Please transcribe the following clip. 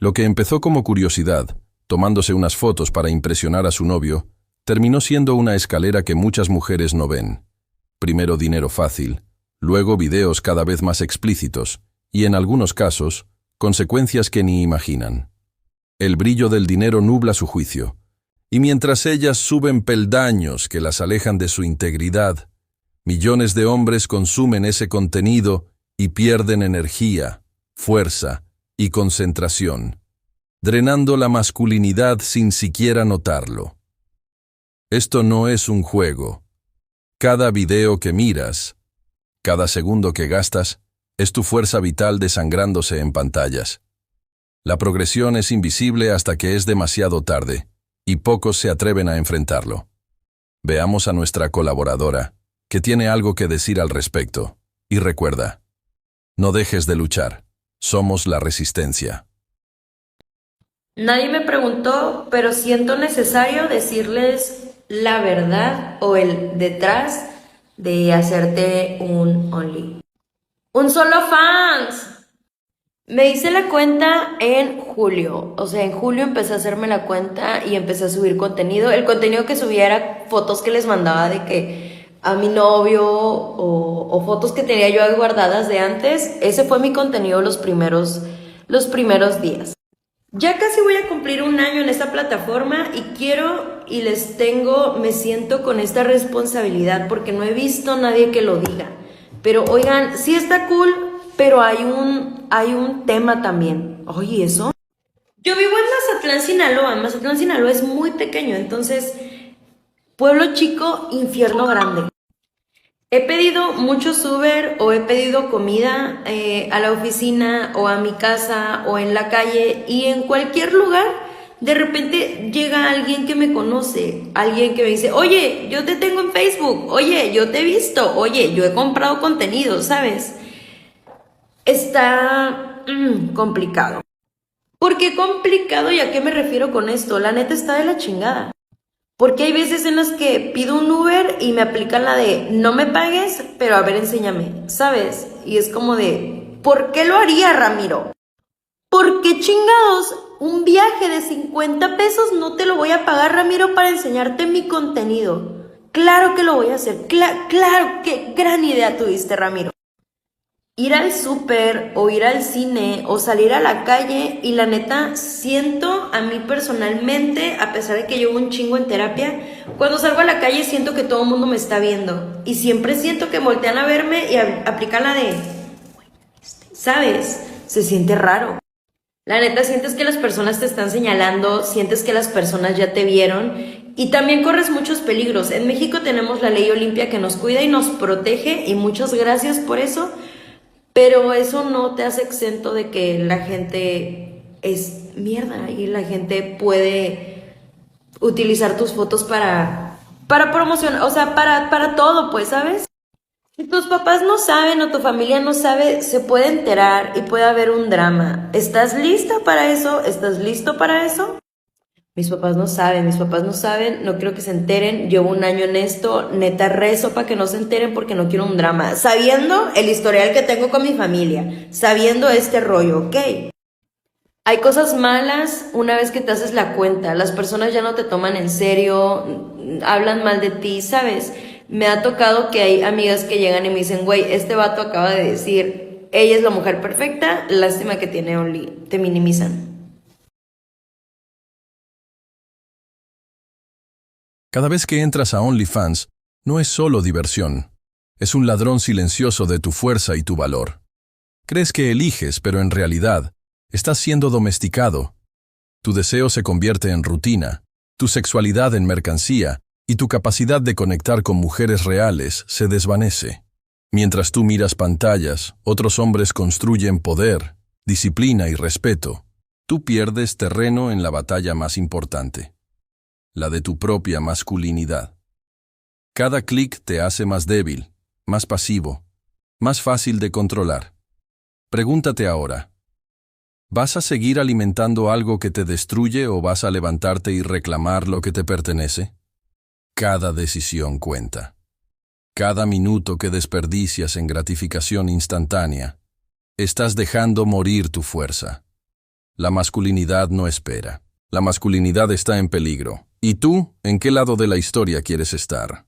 Lo que empezó como curiosidad, tomándose unas fotos para impresionar a su novio, terminó siendo una escalera que muchas mujeres no ven. Primero dinero fácil, luego videos cada vez más explícitos y, en algunos casos, consecuencias que ni imaginan. El brillo del dinero nubla su juicio, y mientras ellas suben peldaños que las alejan de su integridad, millones de hombres consumen ese contenido y pierden energía, fuerza y concentración, drenando la masculinidad sin siquiera notarlo. Esto no es un juego. Cada video que miras, cada segundo que gastas, es tu fuerza vital desangrándose en pantallas. La progresión es invisible hasta que es demasiado tarde, y pocos se atreven a enfrentarlo. Veamos a nuestra colaboradora, que tiene algo que decir al respecto. Y recuerda, no dejes de luchar. Somos la resistencia. Nadie me preguntó, pero siento necesario decirles la verdad o el detrás de hacerte un Only. ¡Un solo fans! Me hice la cuenta en julio. O sea, en julio empecé a hacerme la cuenta y empecé a subir contenido. El contenido que subía era fotos que les mandaba de que a mi novio o fotos que tenía yo ahí guardadas de antes. Ese fue mi contenido los primeros días. Ya casi voy a cumplir un año en esta plataforma y me siento con esta responsabilidad porque no he visto a nadie que lo diga. Pero oigan, sí está cool, pero hay un tema también. Oye, ¿eso? Yo vivo en Mazatlán, Sinaloa. Mazatlán, Sinaloa es muy pequeño, entonces, pueblo chico, infierno grande. He pedido muchos Uber o he pedido comida a la oficina o a mi casa o en la calle y en cualquier lugar de repente llega alguien que me conoce, alguien que me dice, oye, yo te tengo en Facebook, oye, yo te he visto, oye, yo he comprado contenido, ¿sabes? Está complicado. ¿Por qué complicado y a qué me refiero con esto? La neta está de la chingada. Porque hay veces en las que pido un Uber y me aplican la de no me pagues, pero a ver, enséñame, ¿sabes? Y es como de, ¿por qué lo haría, Ramiro? ¿Por qué chingados un viaje de 50 pesos no te lo voy a pagar, Ramiro, para enseñarte mi contenido? Claro que lo voy a hacer, claro, qué gran idea tuviste, Ramiro. Ir al súper o ir al cine o salir a la calle y la neta siento a mí personalmente, a pesar de que llevo un chingo en terapia, cuando salgo a la calle siento que todo el mundo me está viendo y siempre siento que voltean a verme y aplican la de, ¿sabes? Se siente raro. La neta sientes que las personas te están señalando, sientes que las personas ya te vieron y también corres muchos peligros. En México tenemos la ley Olimpia que nos cuida y nos protege y muchas gracias por eso. Pero eso no te hace exento de que la gente es mierda y la gente puede utilizar tus fotos para promocionar, o sea, para todo, pues, ¿sabes? Si tus papás no saben o tu familia no sabe, se puede enterar y puede haber un drama. ¿Estás lista para eso? ¿Estás listo para eso? Mis papás no saben, no quiero que se enteren, llevo un año en esto, neta rezo para que no se enteren porque no quiero un drama, sabiendo el historial que tengo con mi familia, sabiendo este rollo, ¿ok? Hay cosas malas una vez que te haces la cuenta, las personas ya no te toman en serio, hablan mal de ti, ¿sabes? Me ha tocado que hay amigas que llegan y me dicen, güey, este vato acaba de decir, ella es la mujer perfecta, lástima que tiene Only, te minimizan. Cada vez que entras a OnlyFans, no es solo diversión. Es un ladrón silencioso de tu fuerza y tu valor. Crees que eliges, pero en realidad, estás siendo domesticado. Tu deseo se convierte en rutina, tu sexualidad en mercancía, y tu capacidad de conectar con mujeres reales se desvanece. Mientras tú miras pantallas, otros hombres construyen poder, disciplina y respeto. Tú pierdes terreno en la batalla más importante, la de tu propia masculinidad. Cada clic te hace más débil, más pasivo, más fácil de controlar. Pregúntate ahora, ¿vas a seguir alimentando algo que te destruye o vas a levantarte y reclamar lo que te pertenece? Cada decisión cuenta. Cada minuto que desperdicias en gratificación instantánea, estás dejando morir tu fuerza. La masculinidad no espera. La masculinidad está en peligro. ¿Y tú, en qué lado de la historia quieres estar?